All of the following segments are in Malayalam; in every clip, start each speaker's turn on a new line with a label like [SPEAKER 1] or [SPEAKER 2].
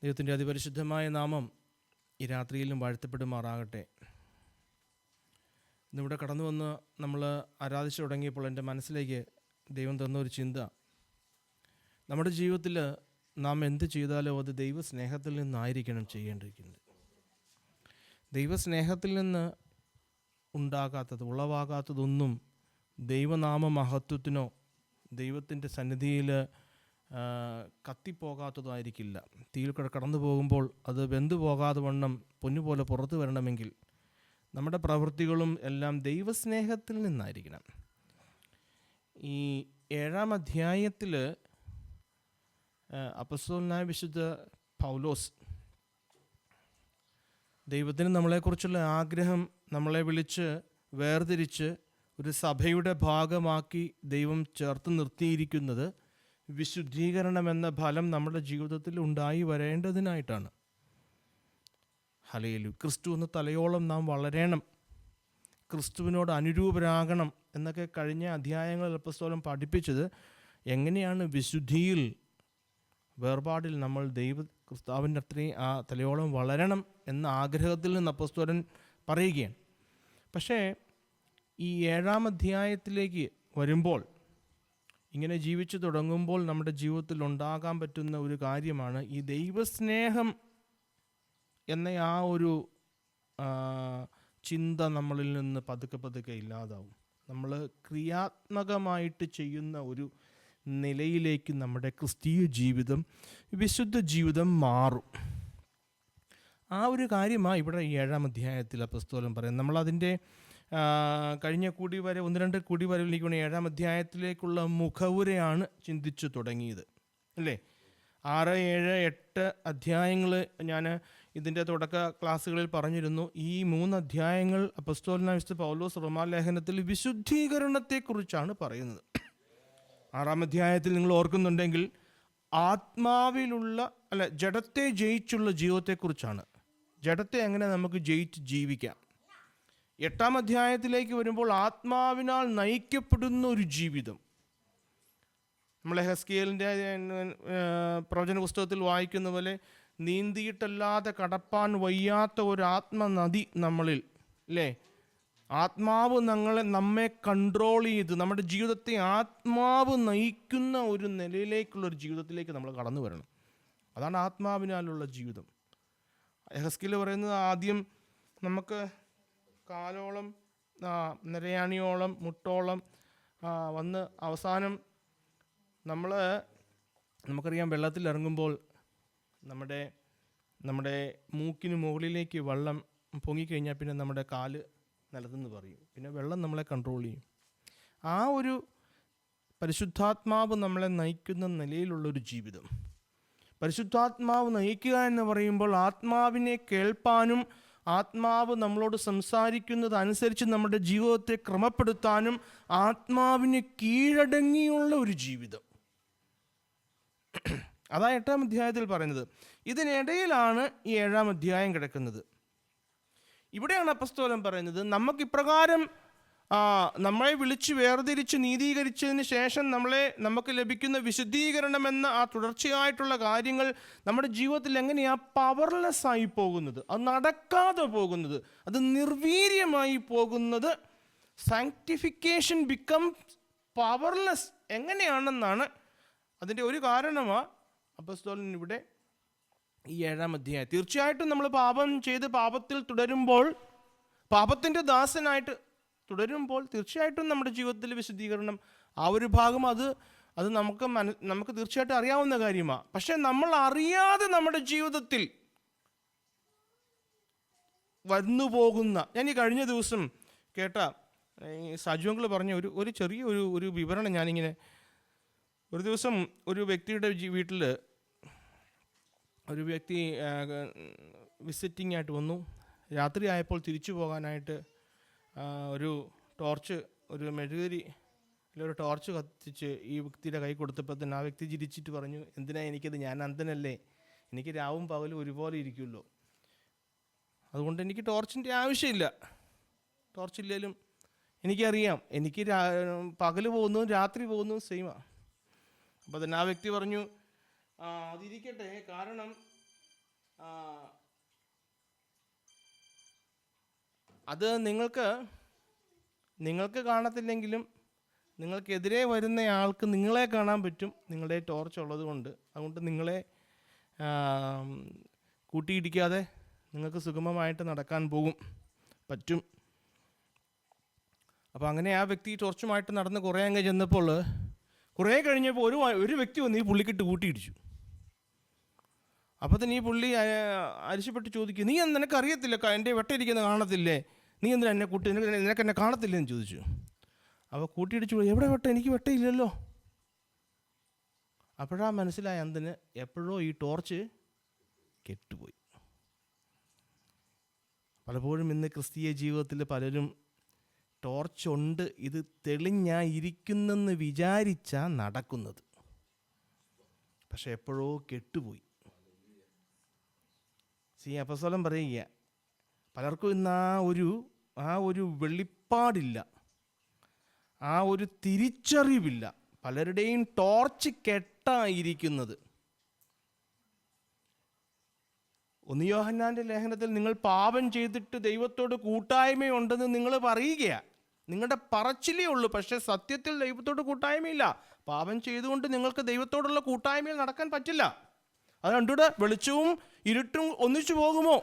[SPEAKER 1] ദൈവത്തിൻ്റെ അതിപരിശുദ്ധമായ നാമം ഈ രാത്രിയിലും വാഴ്ത്തപ്പെടുമാറാകട്ടെ. ഇന്നിവിടെ കടന്നു വന്ന് നമ്മൾ ആരാധിച്ചു തുടങ്ങിയപ്പോൾ എൻ്റെ മനസ്സിലേക്ക് ദൈവം തന്നൊരു ചിന്ത, നമ്മുടെ ജീവിതത്തിൽ നാം എന്ത് ചെയ്താലോ അത് ദൈവസ്നേഹത്തിൽ നിന്നായിരിക്കണം ചെയ്യേണ്ടിയിരിക്കുന്നത്. ദൈവസ്നേഹത്തിൽ നിന്ന് ഉളവാകാത്തതൊന്നും ദൈവനാമ മഹത്വത്തിനോ ദൈവത്തിൻ്റെ സന്നിധിയിൽ കത്തിപ്പോകാത്തതായിരിക്കില്ല. തീയിൽ കൂടെ കടന്നു പോകുമ്പോൾ അത് വെന്തു പോകാതെ വണ്ണം പൊന്നുപോലെ പുറത്തു വരണമെങ്കിൽ നമ്മുടെ പ്രവൃത്തികളും എല്ലാം ദൈവസ്നേഹത്തിൽ നിന്നായിരിക്കണം. ഈ 7-ാം അധ്യായത്തിൽ അപ്പോസ്തലനായ വിശുദ്ധ പൗലോസ്, ദൈവത്തിന് നമ്മളെക്കുറിച്ചുള്ള ആഗ്രഹം, നമ്മളെ വിളിച്ച് വേർതിരിച്ച് ഒരു സഭയുടെ ഭാഗമാക്കി ദൈവം ചേർത്ത് നിർത്തിയിരിക്കുന്നത് വിശുദ്ധീകരണം എന്ന ഫലം നമ്മുടെ ജീവിതത്തിൽ ഉണ്ടായി വരേണ്ടതിനായിട്ടാണ്. ഹല്ലേലൂയ. ക്രിസ്തു എന്ന തലയോളം നാം വളരണം, ക്രിസ്തുവിനോട് അനുരൂപരാകണം എന്നൊക്കെ കഴിഞ്ഞ അധ്യായങ്ങളിൽ അപ്പോസ്തലൻ പഠിപ്പിച്ചത് എങ്ങനെയാണ് വിശുദ്ധിയിൽ, വേർപാടിൽ നമ്മൾ ക്രിസ്തുവിൻ്റെ അത്രയും ആ തലയോളം വളരണം എന്ന ആഗ്രഹത്തിൽ നിന്ന് അപ്പോസ്തലൻ പറയുകയാണ്. പക്ഷേ ഈ 7-ാം അധ്യായത്തിലേക്ക് വരുമ്പോൾ, ഇങ്ങനെ ജീവിച്ചു തുടങ്ങുമ്പോൾ നമ്മുടെ ജീവിതത്തിൽ ഉണ്ടാകാൻ പറ്റുന്ന ഒരു കാര്യമാണ് ഈ ദൈവസ്നേഹം എന്ന ആ ഒരു ചിന്ത നമ്മളിൽ നിന്ന് പതുക്കെ ഇല്ലാതാവും. നമ്മൾ ക്രിയാത്മകമായിട്ട് ചെയ്യുന്ന ഒരു നിലയിലേക്ക് നമ്മുടെ ക്രിസ്തീയ ജീവിതം, വിശുദ്ധ ജീവിതം മാറും. ആ ഒരു കാര്യമാണ് ഇവിടെ ഈ 7-ാം അധ്യായത്തിൽ അപ്പോസ്തലൻ പറയുന്നത്. നമ്മളതിൻ്റെ കഴിഞ്ഞ കൂടി വരെ 1-2 കൂടി വരവിലേക്കാണ് 7-ാം അധ്യായത്തിലേക്കുള്ള മുഖവുരയാണ് ചിന്തിച്ചു തുടങ്ങിയത്, അല്ലേ? 6, 7, 8 അധ്യായങ്ങൾ ഞാൻ ഇതിൻ്റെ തുടക്ക ക്ലാസ്സുകളിൽ പറഞ്ഞിരുന്നു. ഈ 3 അധ്യായങ്ങൾ അപ്പോസ്തലനായ വിശുദ്ധ പൗലോസ് റോമാലേഖനത്തിൽ വിശുദ്ധീകരണത്തെക്കുറിച്ചാണ് പറയുന്നത്. 6-ാം അധ്യായത്തിൽ നിങ്ങൾ ഓർക്കുന്നുണ്ടെങ്കിൽ ജഡത്തെ ജയിച്ചുള്ള ജീവിതത്തെക്കുറിച്ചാണ്. ജഡത്തെ എങ്ങനെ നമുക്ക് ജയിച്ച് ജീവിക്കാം. 8-ാം അധ്യായത്തിലേക്ക് വരുമ്പോൾ ആത്മാവിനാൽ നയിക്കപ്പെടുന്ന ഒരു ജീവിതം. നമ്മൾ ഹെസ്കേലിൻ്റെ പ്രവചന പുസ്തകത്തിൽ വായിക്കുന്ന പോലെ നീന്തിയിട്ടല്ലാതെ കടപ്പാൻ വയ്യാത്ത ഒരു ആത്മനദി നമ്മളിൽ, അല്ലേ? ആത്മാവ് നമ്മെ കൺട്രോൾ ചെയ്ത് നമ്മുടെ ജീവിതത്തെ ആത്മാവ് നയിക്കുന്ന ഒരു നിലയിലേക്കുള്ളൊരു ജീവിതത്തിലേക്ക് നമ്മൾ കടന്നു വരണം. അതാണ് ആത്മാവിനാലുള്ള ജീവിതം. ഹെസ്കേൽ പറയുന്നത്, ആദ്യം നമുക്ക് കാലോളം, നിരയാണിയോളം, മുട്ടോളം വന്ന് അവസാനം നമുക്കറിയാം, വെള്ളത്തിൽ ഇറങ്ങുമ്പോൾ നമ്മുടെ മൂക്കിന് മുകളിലേക്ക് വെള്ളം പൊങ്ങിക്കഴിഞ്ഞാൽ പിന്നെ നമ്മുടെ കാല് നിലത്തുനിന്ന് പറയും, പിന്നെ വെള്ളം നമ്മളെ കൺട്രോൾ ചെയ്യും. ആ ഒരു പരിശുദ്ധാത്മാവ് നമ്മളെ നയിക്കുന്ന നിലയിലുള്ളൊരു ജീവിതം. പരിശുദ്ധാത്മാവ് നയിക്കുക എന്ന് പറയുമ്പോൾ ആത്മാവിനെ കേൾപ്പാനും ആത്മാവ് നമ്മളോട് സംസാരിക്കുന്നത് അനുസരിച്ച് നമ്മുടെ ജീവിതത്തെ ക്രമപ്പെടുത്താനും ആത്മാവിന് കീഴടങ്ങിയുള്ള ഒരു ജീവിതം. അതാ 8-ാം അധ്യായത്തിൽ പറയുന്നത്. ഇതിനിടയിലാണ് ഈ 7-ാം അധ്യായം കിടക്കുന്നത്. ഇവിടെയാണ് അപ്പോസ്തലൻ പറയുന്നത്, നമുക്കിപ്രകാരം നമ്മളെ വിളിച്ച് വേർതിരിച്ച് നീതീകരിച്ചതിന് ശേഷം നമുക്ക് ലഭിക്കുന്ന വിശുദ്ധീകരണം എന്ന ആ തുടർച്ചയായിട്ടുള്ള കാര്യങ്ങൾ നമ്മുടെ ജീവിതത്തിൽ എങ്ങനെയാണ് പവർലെസ് ആയി പോകുന്നത്, അത് നടക്കാതെ പോകുന്നത്, അത് നിർവീര്യമായി പോകുന്നത്. സാങ്ക്ടിഫിക്കേഷൻ ബിക്കംസ് പവർലെസ് എങ്ങനെയാണെന്നാണ് അതിൻ്റെ ഒരു കാരണമാണ് അപ്പോസ്തലൻ ഇവിടെ ഈ 7-ാം അധ്യായം. തീർച്ചയായിട്ടും നമ്മൾ പാപം ചെയ്ത് പാപത്തിൽ തുടരുമ്പോൾ, പാപത്തിൻ്റെ ദാസനായിട്ട് തുടരുമ്പോൾ തീർച്ചയായിട്ടും നമ്മുടെ ജീവിതത്തിൽ വിശുദ്ധീകരണം, ആ ഒരു ഭാഗം അത് നമുക്ക് തീർച്ചയായിട്ടും അറിയാവുന്ന കാര്യമാണ്. പക്ഷെ നമ്മൾ അറിയാതെ നമ്മുടെ ജീവിതത്തിൽ വന്നു പോകുന്ന, ഞാൻ ഈ കഴിഞ്ഞ ദിവസം കേട്ട സജു അങ്കിൾ പറഞ്ഞ ഒരു ചെറിയ ഒരു വിവരണം ഞാനിങ്ങനെ, ഒരു ദിവസം ഒരു വ്യക്തിയുടെ വീട്ടിൽ ഒരു വ്യക്തി വിസിറ്റിംഗ് ആയിട്ട് വന്നു. രാത്രി ആയപ്പോൾ തിരിച്ചു പോകാനായിട്ട് ഒരു മെഴുകുതിരി ഒരു ടോർച്ച് കത്തിച്ച് ഈ വ്യക്തിയുടെ കൈ കൊടുത്തപ്പോൾ തന്നെ ആ വ്യക്തി ചിരിച്ചിട്ട് പറഞ്ഞു, എന്തിനാ എനിക്കത്, ഞാൻ അന്ധനല്ലേ, എനിക്ക് രാവും പകലും ഒരുപോലെ ഇരിക്കുമല്ലോ, അതുകൊണ്ട് എനിക്ക് ടോർച്ചിൻ്റെ ആവശ്യമില്ല. ടോർച്ചില്ലേലും എനിക്കറിയാം, എനിക്ക് പകൽ പോകുന്നതും രാത്രി പോകുന്നതും സെയിമാണ്. അപ്പോൾ തന്നെ ആ വ്യക്തി പറഞ്ഞു, അതിരിക്കട്ടെ, കാരണം അത് നിങ്ങൾക്ക് കാണത്തില്ലെങ്കിലും നിങ്ങൾക്കെതിരെ വരുന്ന ആൾക്ക് നിങ്ങളെ കാണാൻ പറ്റും, നിങ്ങളുടെ ടോർച്ച് ഉള്ളത് കൊണ്ട്. അതുകൊണ്ട് നിങ്ങളെ കൂട്ടിയിടിക്കാതെ നിങ്ങൾക്ക് സുഗമമായിട്ട് നടക്കാൻ പറ്റും. അപ്പോൾ അങ്ങനെ ആ വ്യക്തി ടോർച്ചുമായിട്ട് നടന്ന് കുറേ അങ്ങ് ചെന്നപ്പോൾ, കുറേ കഴിഞ്ഞപ്പോൾ ഒരു വ്യക്തി വന്ന് ഈ പുള്ളിക്കിട്ട് കൂട്ടിയിടിച്ചു. അപ്പോൾ തന്നെ ഈ പുള്ളി അരിശപ്പെട്ട് ചോദിക്കും, നീ നിനക്കറിയത്തില്ല, എൻ്റെ വെട്ടയിരിക്കുന്നത് കാണത്തില്ലേ, നീ എന്തിനാ എന്നെ കൂട്ടി, നിനക്കെന്നെ കാണത്തില്ലേ എന്ന് ചോദിച്ചു. അപ്പോൾ കൂട്ടിയിടിച്ചു, എവിടെ വെട്ടം, എനിക്ക് വെട്ടയില്ലല്ലോ. അപ്പോഴാ മനസ്സിലായ അന്തിന് എപ്പോഴോ ഈ ടോർച്ച് കെട്ടുപോയി. പലപ്പോഴും ഇന്ന് ക്രിസ്തീയ ജീവിതത്തിൽ പലരും ടോർച്ചുണ്ട്, ഇത് തെളിഞ്ഞായിരിക്കുന്നെന്ന് വിചാരിച്ചാണ് നടക്കുന്നത്. പക്ഷെ എപ്പോഴോ കെട്ടുപോയി. അപ്പോസ്തലൻ പറയുക, പലർക്കും ഇന്ന് ആ ഒരു വെളിപ്പാടില്ല, ആ ഒരു തിരിച്ചറിവില്ല. പലരുടെയും ടോർച്ച് കെട്ടായിരിക്കുന്നത്. 1 യോഹന്നാന്റെ ലേഖനത്തിൽ നിങ്ങൾ പാപം ചെയ്തിട്ട് ദൈവത്തോട് കൂട്ടായ്മയുണ്ടെന്ന് നിങ്ങൾ പറയുകയാണ്. നിങ്ങളുടെ പറച്ചിലേ ഉള്ളൂ, പക്ഷെ സത്യത്തിൽ ദൈവത്തോട് കൂട്ടായ്മയില്ല. പാപം ചെയ്തുകൊണ്ട് നിങ്ങൾക്ക് ദൈവത്തോടുള്ള കൂട്ടായ്മയിൽ നടക്കാൻ പറ്റില്ല. അത് രണ്ടുകൂടെ, വെളിച്ചവും ഇരുട്ടും ഒന്നിച്ചു പോകുമോ?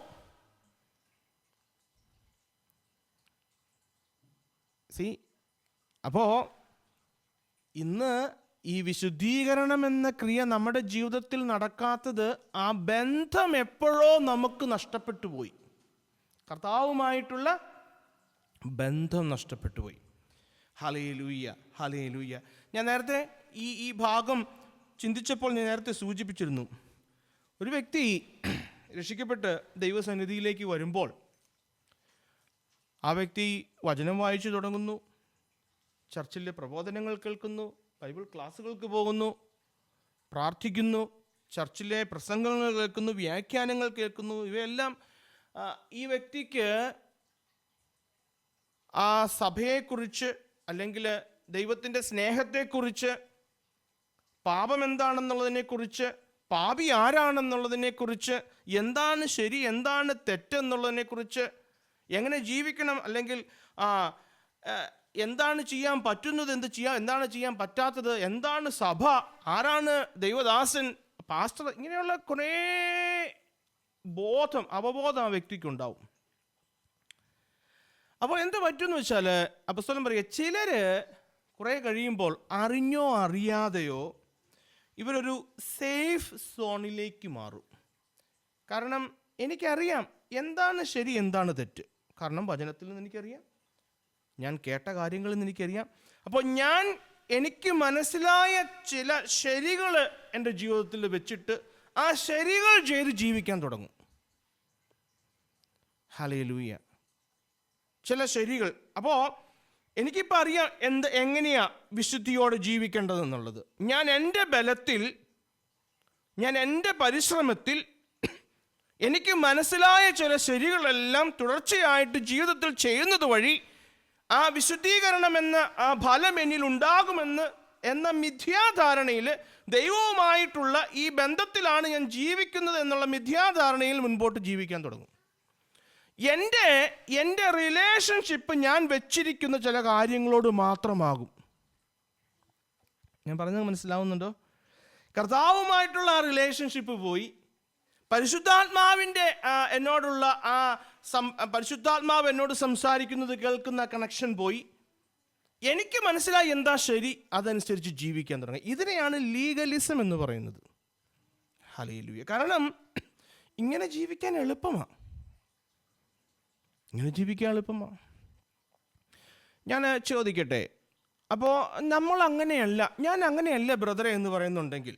[SPEAKER 1] അപ്പോൾ ഇന്ന് ഈ വിശുദ്ധീകരണം എന്ന ക്രിയ നമ്മുടെ ജീവിതത്തിൽ നടക്കാത്തത്, ആ ബന്ധം എപ്പോഴോ നമുക്ക് നഷ്ടപ്പെട്ടു പോയി. കർത്താവുമായിട്ടുള്ള ബന്ധം നഷ്ടപ്പെട്ടു പോയി. Hallelujah, hallelujah. ഞാൻ നേരത്തെ ഈ ഭാഗം ചിന്തിച്ചപ്പോൾ ഞാൻ നേരത്തെ സൂചിപ്പിച്ചിരുന്നു, ഒരു വ്യക്തി രക്ഷിക്കപ്പെട്ട് ദൈവസന്നിധിയിലേക്ക് വരുമ്പോൾ ആ വ്യക്തി വചനം വായിച്ചു തുടങ്ങുന്നു, ചർച്ചിലെ പ്രബോധനങ്ങൾ കേൾക്കുന്നു, ബൈബിൾ ക്ലാസ്സുകൾക്ക് പോകുന്നു, പ്രാർത്ഥിക്കുന്നു, ചർച്ചിലെ പ്രസംഗങ്ങൾ കേൾക്കുന്നു, വ്യാഖ്യാനങ്ങൾ കേൾക്കുന്നു. ഇവയെല്ലാം ഈ വ്യക്തിക്ക് ആ സഭയെക്കുറിച്ച്, അല്ലെങ്കിൽ ദൈവത്തിൻ്റെ സ്നേഹത്തെക്കുറിച്ച്, പാപം എന്താണെന്നുള്ളതിനെക്കുറിച്ച്, പാപി ആരാണെന്നുള്ളതിനെക്കുറിച്ച്, എന്താണ് ശരി എന്താണ് തെറ്റെന്നുള്ളതിനെക്കുറിച്ച്, എങ്ങനെ ജീവിക്കണം, അല്ലെങ്കിൽ എന്താണ് ചെയ്യാൻ പറ്റുന്നത്, എന്താണ് ചെയ്യാൻ പറ്റാത്തത്, എന്താണ് സഭ, ആരാണ് ദൈവദാസൻ, പാസ്റ്റർ, ഇങ്ങനെയുള്ള കുറേ അവബോധം ആ വ്യക്തിക്കുണ്ടാവും. അപ്പോൾ എന്ത് പറ്റുമെന്ന് വെച്ചാൽ അപ്പോസ്തലൻ പറയുക, ചിലർ കുറേ കഴിയുമ്പോൾ അറിഞ്ഞോ അറിയാതെയോ ഇവരൊരു സേഫ് സോണിലേക്ക് മാറും. കാരണം എനിക്കറിയാം എന്താണ് ശരി എന്താണ് തെറ്റ്, കാരണം വചനത്തിൽ നിന്ന് എനിക്കറിയാം, ഞാൻ കേട്ട കാര്യങ്ങളിൽ നിന്ന് എനിക്കറിയാം. അപ്പോൾ എനിക്ക് മനസ്സിലായ ചില ശരികൾ എൻ്റെ ജീവിതത്തിൽ വെച്ചിട്ട് ആ ശരികൾ ചെയ്ത് ജീവിക്കാൻ തുടങ്ങും. ഹല്ലേലൂയ. ചില ശരികൾ. അപ്പോൾ എനിക്കിപ്പോൾ അറിയാം എങ്ങനെയാ വിശുദ്ധിയോടെ ജീവിക്കേണ്ടതെന്നുള്ളത്. ഞാൻ എൻ്റെ ബലത്തിൽ, ഞാൻ എൻ്റെ പരിശ്രമത്തിൽ എനിക്ക് മനസ്സിലായ ചില ശരികളെല്ലാം തുടർച്ചയായിട്ട് ജീവിതത്തിൽ ചെയ്യുന്നത് വഴി ആ വിശുദ്ധീകരണം എന്ന ആ ഫലം എന്നിൽ ഉണ്ടാകുമെന്ന് എന്ന മിഥ്യാധാരണയിൽ, ദൈവവുമായിട്ടുള്ള ഈ ബന്ധത്തിലാണ് ഞാൻ ജീവിക്കുന്നത് എന്നുള്ള മിഥ്യാധാരണയിൽ മുൻപോട്ട് ജീവിക്കാൻ തുടങ്ങും. എൻ്റെ റിലേഷൻഷിപ്പ് ഞാൻ വെച്ചിരിക്കുന്ന ചില കാര്യങ്ങളോട് മാത്രമാകും. ഞാൻ പറഞ്ഞത് മനസ്സിലാവുന്നുണ്ടോ? കർത്താവുമായിട്ടുള്ള ആ റിലേഷൻഷിപ്പ് പോയി, പരിശുദ്ധാത്മാവിൻ്റെ എന്നോടുള്ള പരിശുദ്ധാത്മാവ് എന്നോട് സംസാരിക്കുന്നത് കേൾക്കുന്ന കണക്ഷൻ പോയി. എനിക്ക് മനസ്സിലായി എന്താ ശരി, അതനുസരിച്ച് ജീവിക്കാൻ തുടങ്ങി. ഇതിനെയാണ് ലീഗലിസം എന്ന് പറയുന്നത്. ഹല്ലേലൂയ. കാരണം ഇങ്ങനെ ജീവിക്കാൻ എളുപ്പമാണ്. ഞാൻ ചോദിക്കട്ടെ, അപ്പോൾ നമ്മൾ അങ്ങനെയല്ല, ഞാൻ അങ്ങനെയല്ല ബ്രദറെ എന്ന് പറയുന്നുണ്ടെങ്കിൽ,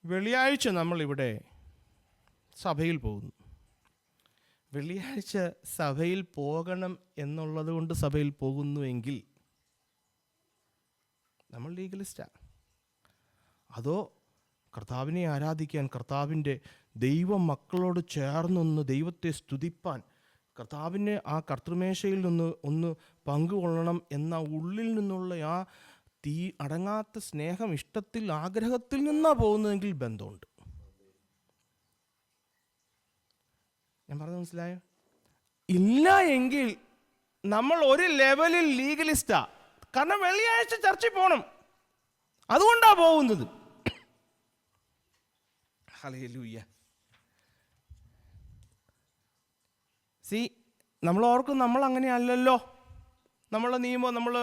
[SPEAKER 1] വെള്ളിയാഴ്ച നമ്മളിവിടെ സഭയിൽ പോകുന്നു. വെള്ളിയാഴ്ച സഭയിൽ പോകണം എന്നുള്ളത് കൊണ്ട് സഭയിൽ പോകുന്നുവെങ്കിൽ നമ്മൾ ലീഗലിസ്റ്റാണ്. അതോ കർത്താവിനെ ആരാധിക്കാൻ, കർത്താവിൻ്റെ ദൈവ മക്കളോട് ചേർന്നൊന്ന് ദൈവത്തെ സ്തുതിപ്പാൻ, കർത്താവിനെ ആ കർത്തൃമേശയിൽ നിന്ന് ഒന്ന് പങ്കുകൊള്ളണം എന്ന ഉള്ളിൽ നിന്നുള്ള ആ അടങ്ങാത്ത സ്നേഹം, ഇഷ്ടത്തിൽ, ആഗ്രഹത്തിൽ നിന്നാണ് പോകുന്നതെങ്കിൽ ബന്ധമുണ്ട്. ഞാൻ പറഞ്ഞത് മനസ്സിലായോ? ഇല്ല എങ്കിൽ നമ്മൾ ഒരു ലെവലിൽ ലീഗലിസ്റ്റാ. കാരണം വെള്ളിയാഴ്ച ചർച്ചിൽ പോകണം, അതുകൊണ്ടാ പോകുന്നത്. ഹല്ലേലൂയ. നമ്മൾ ഓർക്കും നമ്മൾ അങ്ങനെ അല്ലല്ലോ, നമ്മളെ നിയമം, നമ്മൾ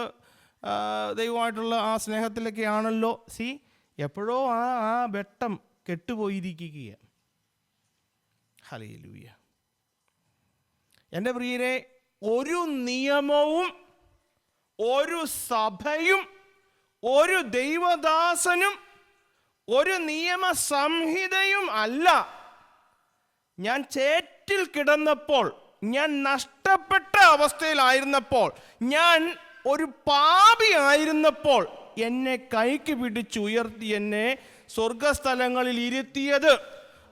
[SPEAKER 1] ദൈവമായിട്ടുള്ള ആ സ്നേഹത്തിലൊക്കെ ആണല്ലോ. എപ്പോഴോ ആ വെട്ടം കെട്ടുപോയിരിക്കുകയാണ്. ഹല്ലേലൂയ. എൻ്റെ പ്രിയരെ, ഒരു നിയമവും ഒരു സഭയും ഒരു ദൈവദാസനും ഒരു നിയമ സംഹിതയും അല്ല. ഞാൻ ചേറ്റിൽ കിടന്നപ്പോൾ, ഞാൻ നഷ്ടപ്പെട്ട അവസ്ഥയിലായിരുന്നപ്പോൾ, ഞാൻ ഒരു പാപിയായിരുന്നപ്പോൾ എന്നെ കൈക്ക് പിടിച്ചുയർത്തി എന്നെ സ്വർഗസ്ഥലങ്ങളിൽ ഇരുത്തിയത്.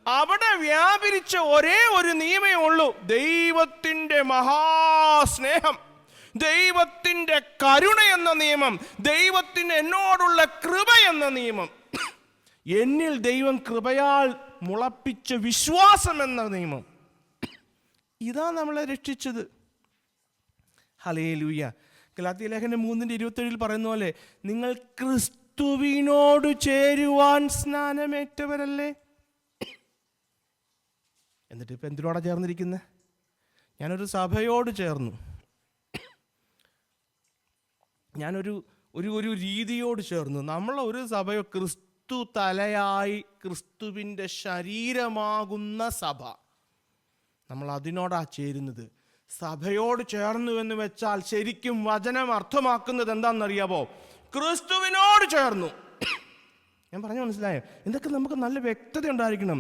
[SPEAKER 1] അവിടെ വ്യാപരിച്ച ഒരേ ഒരു നിയമമേ ഉള്ളൂ: ദൈവത്തിൻ്റെ മഹാസ്നേഹം, ദൈവത്തിൻ്റെ കരുണ എന്ന നിയമം, ദൈവത്തിന് എന്നോടുള്ള കൃപ എന്ന നിയമം, എന്നിൽ ദൈവം കൃപയാൽ മുളപ്പിച്ച വിശ്വാസം എന്ന നിയമം. ഇതാ നമ്മളെ രക്ഷിച്ചത്. ഹല്ലേലൂയ. ഗലാത്യലേഖനം 3:27 പറയുന്ന പോലെ, നിങ്ങൾ ക്രിസ്തുവിനോട് ചേരുവാൻ സ്നാനമേറ്റവരല്ലേ. എന്നിട്ട് ഇപ്പം എന്തിനോടാ ചേർന്നിരിക്കുന്നത്? ഞാനൊരു സഭയോട് ചേർന്നു, ഞാനൊരു ഒരു രീതിയോട് ചേർന്നു. നമ്മളൊരു സഭയോ, ക്രിസ്തു തലയായി ക്രിസ്തുവിൻ്റെ ശരീരമാകുന്ന സഭ, നമ്മൾ അതിനോടാ ചേരുന്നത്. സഭയോട് ചേർന്നുവെന്ന് വെച്ചാൽ ശരിക്കും വചനം അർത്ഥമാക്കുന്നത് എന്താണെന്നറിയാമോ? ക്രിസ്തുവിനോട് ചേർന്നു. ഞാൻ പറഞ്ഞു മനസ്സിലായോ? ഇതൊക്കെ നമുക്ക് നല്ല വ്യക്തത ഉണ്ടായിരിക്കണം.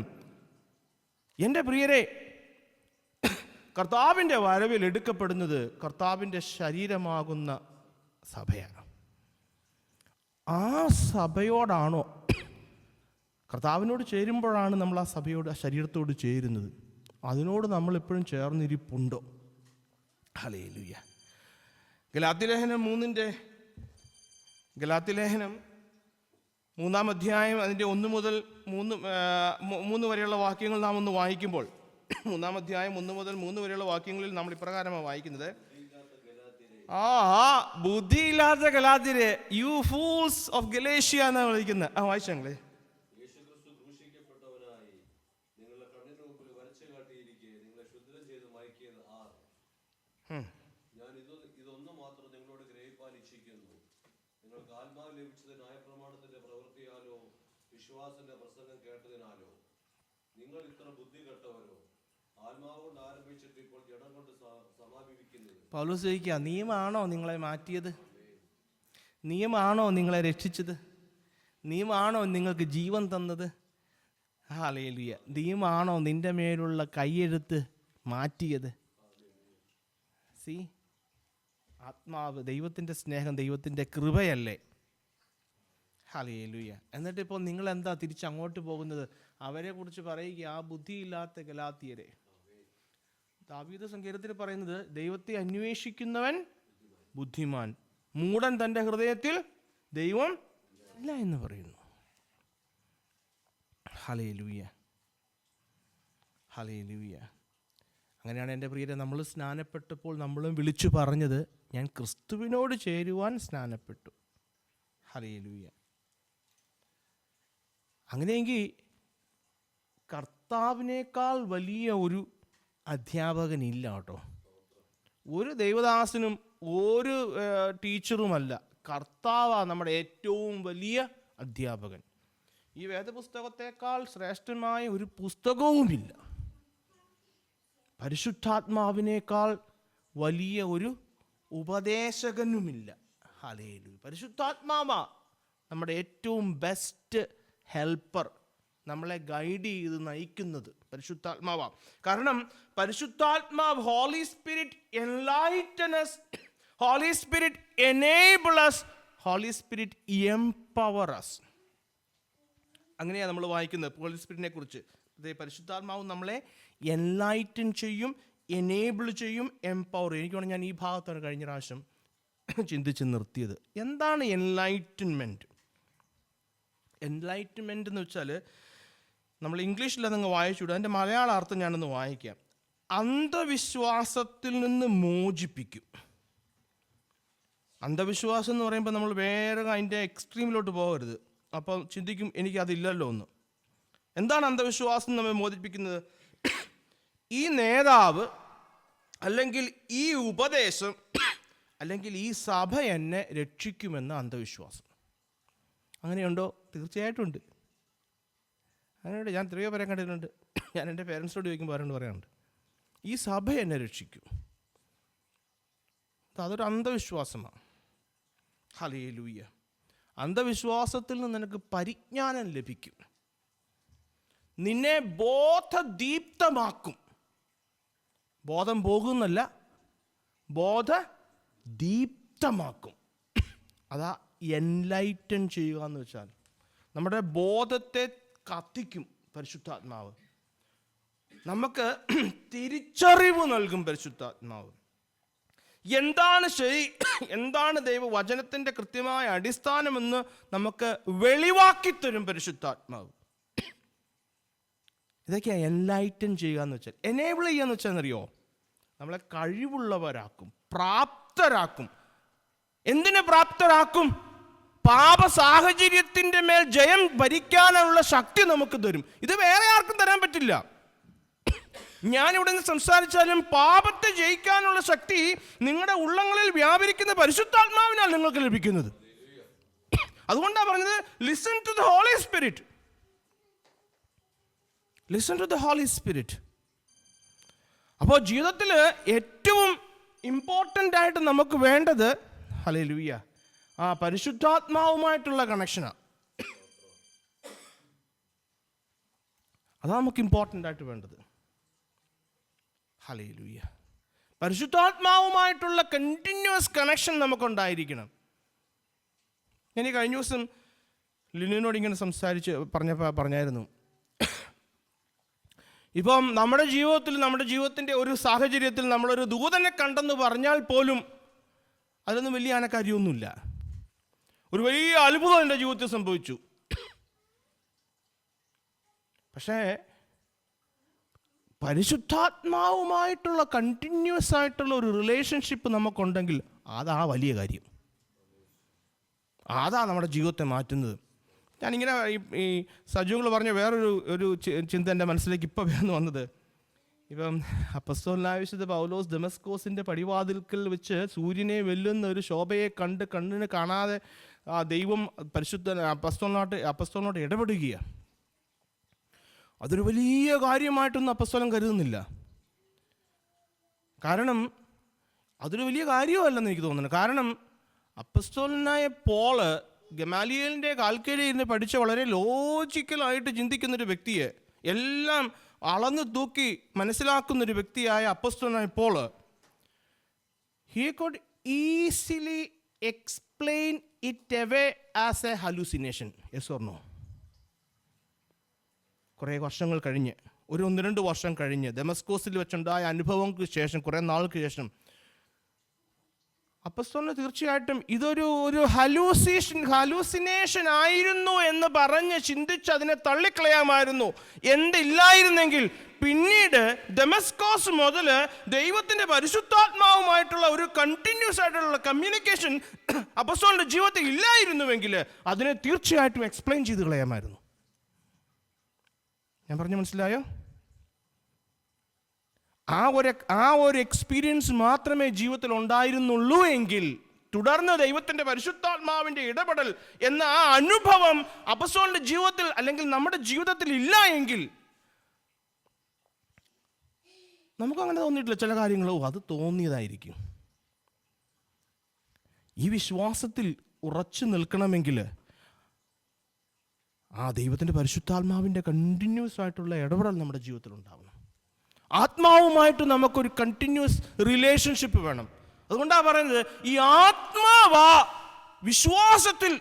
[SPEAKER 1] എൻ്റെ പ്രിയരെ, കർത്താവിൻ്റെ വരവിൽ എടുക്കപ്പെടുന്നത് കർത്താവിൻ്റെ ശരീരമാകുന്ന സഭയാണ്. ആ സഭയോടാണോ, കർത്താവിനോട് ചേരുമ്പോഴാണ് നമ്മൾ ആ സഭയോട്, ആ ശരീരത്തോട് ചേരുന്നത്. അതിനോട് നമ്മളെപ്പോഴും ചേർന്നിരിപ്പുണ്ടോ? ഹല്ലേലൂയ. ഗലാത്യലേഖനം 3 അധ്യായം അതിൻ്റെ 1 മുതൽ 3 വരെയുള്ള വാക്യങ്ങൾ നാം ഒന്ന് വായിക്കുമ്പോൾ, 3 അധ്യായം 1 മുതൽ 3 വരെയുള്ള വാക്യങ്ങളിൽ നമ്മൾ ഇപ്രകാരമാണ് വായിക്കുന്നത്: ബുദ്ധിയില്ലാത്ത ഗലാത്യരെ, യു ഫൂൾസ് ഓഫ് ഗലേഷ്യ എന്നാണ് വിളിക്കുന്നത്. വായിച്ചങ്ങളെ.
[SPEAKER 2] വിശ്വാസത്തിന്റെ പ്രസംഗം കേട്ടതിനാലോ നിങ്ങൾ ഇത്ര ബുദ്ധി കെട്ടവരോ, ആത്മാവ് കൊണ്ട് ആരംഭിച്ചിട്ട് ഇപ്പോൾ ജഡം കൊണ്ട് സമാപിക്കുന്നത്.
[SPEAKER 1] പൗലോസ് ചോദിക്കുക, നിയമമാണോ നിങ്ങളെ മാറ്റിയത്? നിയമമാണോ നിങ്ങളെ രക്ഷിച്ചത്? നിയമമാണോ നിങ്ങൾക്ക് ജീവൻ തന്നത്? ഹല്ലേലൂയ. നിയമമാണോ നിന്റെ മേലുള്ള കൈയെഴുത്ത് മാറ്റിയത്? ആത്മാവ്, ദൈവത്തിൻ്റെ സ്നേഹം, ദൈവത്തിൻ്റെ കൃപയല്ലേ. ഹല്ലേലൂയ. എന്നിട്ട് ഇപ്പോൾ നിങ്ങൾ എന്താ തിരിച്ചങ്ങോട്ട് പോകുന്നത്? അവരെ കുറിച്ച് പറയുക, ആ ബുദ്ധിയില്ലാത്ത ഗലാത്യരെ. ദാവീദ് സങ്കീർത്തനത്തിൽ പറയുന്നത്, ദൈവത്തെ അന്വേഷിക്കുന്നവൻ ബുദ്ധിമാൻ, മൂഢൻ തൻ്റെ ഹൃദയത്തിൽ ദൈവം ഇല്ല എന്ന് പറയുന്നു. Hallelujah, hallelujah. അങ്ങനെയാണ് എൻ്റെ പ്രിയരെ, നമ്മൾ സ്നാനപ്പെട്ടപ്പോൾ നമ്മളും വിളിച്ചു പറഞ്ഞത്, ഞാൻ ക്രിസ്തുവിനോട് ചേരുവാൻ സ്നാനപ്പെട്ടു. ഹല്ലേലൂയ. അങ്ങനെയെങ്കിൽ കർത്താവിനേക്കാൾ വലിയ ഒരു അധ്യാപകനില്ല കേട്ടോ. ഒരു ദൈവദാസനും ഒരു ടീച്ചറുമല്ല, കർത്താവാണ് നമ്മുടെ ഏറ്റവും വലിയ അധ്യാപകൻ. ഈ വേദപുസ്തകത്തെക്കാൾ ശ്രേഷ്ഠമായ ഒരു പുസ്തകവുമില്ല. പരിശുദ്ധാത്മാവിനേക്കാൾ വലിയ ഒരു ഉപദേശകനുമില്ല. ഹല്ലേലൂയ. പരിശുദ്ധാത്മാവാ നമ്മുടെ ഏറ്റവും ബെസ്റ്റ് ഹെൽപ്പർ, നമ്മളെ ഗൈഡ് ചെയ്ത് നയിക്കുന്നത് പരിശുദ്ധാത്മാവാണ്. കാരണം പരിശുദ്ധാത്മാവ്, holy spirit enlighten us, holy spirit enable us, holy spirit empower us. അങ്ങനെയാണ് നമ്മൾ വായിക്കുന്നത് ഹോളി സ്പിരിറ്റിനെ കുറിച്ച്. പരിശുദ്ധാത്മാവ് നമ്മളെ എൻലൈറ്റൻ ചെയ്യും, എനേബിൾ ചെയ്യും, എംപവർ ചെയ്യും. എനിക്ക് വേണമെങ്കിൽ ഞാൻ ഈ ഭാഗത്താണ് കഴിഞ്ഞ പ്രാവശ്യം ചിന്തിച്ച് നിർത്തിയത്. എന്താണ് എൻലൈറ്റൻമെൻറ്റ്? എൻലൈറ്റ്മെൻ്റ് എന്ന് വെച്ചാൽ, നമ്മൾ ഇംഗ്ലീഷിൽ അതങ്ങ് വായിച്ചുവിടും. അതിൻ്റെ മലയാള അർത്ഥം ഞാനൊന്ന് വായിക്കാം. അന്ധവിശ്വാസത്തിൽ നിന്ന് മോചിപ്പിക്കും. അന്ധവിശ്വാസം എന്ന് പറയുമ്പോൾ നമ്മൾ വേറെ അതിൻ്റെ എക്സ്ട്രീമിലോട്ട് പോകരുത്. അപ്പം ചിന്തിക്കും എനിക്കതില്ലല്ലോ എന്ന്. എന്താണ് അന്ധവിശ്വാസം നമ്മെ മോചിപ്പിക്കുന്നത്? ഈ നേതാവ് അല്ലെങ്കിൽ ഈ ഉപദേശം അല്ലെങ്കിൽ ഈ സഭ എന്നെ രക്ഷിക്കുമെന്ന അന്ധവിശ്വാസം. അങ്ങനെയുണ്ടോ? തീർച്ചയായിട്ടും ഉണ്ട്. അങ്ങനെയുണ്ട്. ഞാൻ എത്രയോ പേരെ കണ്ടിട്ടുണ്ട്. ഞാൻ എൻ്റെ പേരൻസിനോട് ചോദിക്കുമ്പോൾ ആരോട് പറയാറുണ്ട്, ഈ സഭ എന്നെ രക്ഷിക്കും. അതൊരു അന്ധവിശ്വാസമാണ്. ഹല്ലേലൂയ. അന്ധവിശ്വാസത്തിൽ നിന്ന് നിനക്ക് പരിജ്ഞാനം ലഭിക്കും, നിന്നെ ബോധദീപ്തമാക്കും. ബോധം പോകുന്നല്ല, ബോധദീപ്തമാക്കും. അതാ എൻലൈറ്റൻ ചെയ്യുക എന്ന് വെച്ചാൽ നമ്മുടെ ബോധത്തെ കത്തിക്കും പരിശുദ്ധാത്മാവ്. നമുക്ക് തിരിച്ചറിവ് നൽകും പരിശുദ്ധാത്മാവ്. എന്താണ് ശരി, എന്താണ് ദൈവവചനത്തിൻ്റെ കൃത്യമായ അടിസ്ഥാനമെന്ന് നമുക്ക് വെളിവാക്കി തരും പരിശുദ്ധാത്മാവ്. ഇതൊക്കെയാണ് എൻലൈറ്റൻ ചെയ്യുക എന്ന് വെച്ചാൽ. എനേബിൾ ചെയ്യുക എന്ന് വെച്ചാൽ അറിയോ, നമ്മളെ കഴിവുള്ളവരാക്കും, പ്രാപ്തരാക്കും. എന്തിനെ പ്രാപ്തരാക്കും? പാപ സാഹചര്യത്തിൻ്റെ മേൽ ജയം ഭരിക്കാനുള്ള ശക്തി നമുക്ക് തരും. ഇത് വേറെ ആർക്കും തരാൻ പറ്റില്ല. ഞാനിവിടെ നിന്ന് സംസാരിച്ചാലും പാപത്തെ ജയിക്കാനുള്ള ശക്തി നിങ്ങളുടെ ഉള്ളങ്ങളിൽ വ്യാപരിക്കുന്ന പരിശുദ്ധാത്മാവിനാൽ നിങ്ങൾക്ക് ലഭിക്കുന്നത്. അതുകൊണ്ടാണ് പറഞ്ഞത് listen to the holy spirit. Listen to the holy spirit. അപ്പോൾ ജീവിതത്തിൽ ഏറ്റവും ഇമ്പോർട്ടൻ്റ് ആയിട്ട് നമുക്ക് വേണ്ടത്, ഹല്ലേലൂയ, ആ പരിശുദ്ധാത്മാവുമായിട്ടുള്ള കണക്ഷനാണ്. അതാണ് നമുക്ക് ഇമ്പോർട്ടൻ്റ് ആയിട്ട് വേണ്ടത്. ഹല്ലേലൂയ. പരിശുദ്ധാത്മാവുമായിട്ടുള്ള കണ്ടിന്യൂസ് കണക്ഷൻ നമുക്കുണ്ടായിരിക്കണം. ഞാൻ ഈ കഴിഞ്ഞ ദിവസം ലിനിനോട് ഇങ്ങനെ പറഞ്ഞായിരുന്നു, ഇപ്പം നമ്മുടെ ജീവിതത്തിൻ്റെ ഒരു സാഹചര്യത്തിൽ നമ്മളൊരു ദൂതനെ കണ്ടെന്ന് പറഞ്ഞാൽ പോലും അതിലൊന്നും വലിയ കാര്യമൊന്നുമില്ല. ഒരു വലിയ അത്ഭുതം എൻ്റെ ജീവിതത്തിൽ സംഭവിച്ചു. പക്ഷേ പരിശുദ്ധാത്മാവുമായിട്ടുള്ള കണ്ടിന്യൂസ് ആയിട്ടുള്ള ഒരു റിലേഷൻഷിപ്പ് നമുക്കുണ്ടെങ്കിൽ അതാ വലിയ കാര്യം. അതാ നമ്മുടെ ജീവിതത്തെ മാറ്റുന്നത്. ഞാനിങ്ങനെ ഈ സജീവങ്ങൾ പറഞ്ഞ വേറൊരു ചിന്ത എൻ്റെ മനസ്സിലേക്ക് ഇപ്പോൾ വേർന്നു വന്നത്, ഇപ്പം അപ്പസ്തോലനായ വിശുദ്ധ പൗലോസ് ദമസ്കോസിൻ്റെ പടിവാതിൽക്കൽ വെച്ച് സൂര്യനെ വെല്ലുന്ന ഒരു ശോഭയെ കണ്ണിന് കാണാതെ ആ ദൈവം പരിശുദ്ധ അപ്പസ്തോലനോട്ട് ഇടപെടുകയാണ്. അതൊരു വലിയ കാര്യമായിട്ടൊന്നും അപ്പസ്തോലൻ കരുതുന്നില്ല. കാരണം അതൊരു വലിയ കാര്യമല്ലെന്ന് എനിക്ക് തോന്നുന്നു. കാരണം അപ്പസ്തോലനായ പോള് ഗമാലിയേലിൻ്റെ കാൽക്കീഴിൽ ഇരുന്ന് പഠിച്ച വളരെ ലോജിക്കലായിട്ട് ചിന്തിക്കുന്നൊരു വ്യക്തിയെ, എല്ലാം അളന്ന് തൂക്കി മനസ്സിലാക്കുന്നൊരു വ്യക്തിയായ അപ്പസ്തോലനായ Paul, he could easily explain it away as a hallucination. Yes or no? കുറേ വർഷങ്ങൾ കഴിഞ്ഞ്, ഒരു 1-2 വർഷം കഴിഞ്ഞ് ദമസ്കോസിൽ വെച്ചുണ്ടായ അനുഭവങ്ങൾക്ക് ശേഷം, കുറേ നാൾക്ക് ശേഷം അപ്പസ്തോലന് തീർച്ചയായിട്ടും ഇതൊരു ഹലൂസിനേഷൻ ആയിരുന്നു എന്ന് പറഞ്ഞ് ചിന്തിച്ച് അതിനെ തള്ളിക്കളയാമായിരുന്നു. എന്തില്ലായിരുന്നെങ്കിൽ പിന്നീട് ദമസ്കോസ് മുതൽ ദൈവത്തിൻ്റെ പരിശുദ്ധാത്മാവുമായിട്ടുള്ള ഒരു കണ്ടിന്യൂസ് ആയിട്ടുള്ള കമ്മ്യൂണിക്കേഷൻ അപ്പസ്തോലന്റെ ജീവിതത്തിൽ ഇല്ലായിരുന്നുവെങ്കിൽ അതിനെ തീർച്ചയായിട്ടും എക്സ്പ്ലെയിൻ ചെയ്ത് കളയാമായിരുന്നു. ഞാൻ പറഞ്ഞു മനസ്സിലായോ? ആ ഒരു എക്സ്പീരിയൻസ് മാത്രമേ ജീവിതത്തിൽ ഉണ്ടായിരുന്നുള്ളൂ എങ്കിൽ, തുടർന്ന് ദൈവത്തിൻ്റെ പരിശുദ്ധാത്മാവിൻ്റെ ഇടപെടൽ എന്ന ആ അനുഭവം അപ്പസ്തോലന്റെ ജീവിതത്തിൽ അല്ലെങ്കിൽ നമ്മുടെ ജീവിതത്തിൽ ഇല്ല എങ്കിൽ നമുക്കങ്ങനെ തോന്നിയിട്ടില്ല. ചില കാര്യങ്ങളോ അത് തോന്നിയതായിരിക്കും. ഈ വിശ്വാസത്തിൽ ഉറച്ചു നിൽക്കണമെങ്കിൽ ആ ദൈവത്തിൻ്റെ പരിശുദ്ധാത്മാവിൻ്റെ കണ്ടിന്യൂസ് ആയിട്ടുള്ള ഇടപെടൽ നമ്മുടെ ജീവിതത്തിൽ ഉണ്ടാവണം. ആത്മാവുമായിട്ട് നമുക്കൊരു കണ്ടിന്യൂസ് റിലേഷൻഷിപ്പ് വേണം. അതുകൊണ്ടാണ് പറയുന്നത്, ഈ ആത്മാവാ വിശ്വാസത്തിൽ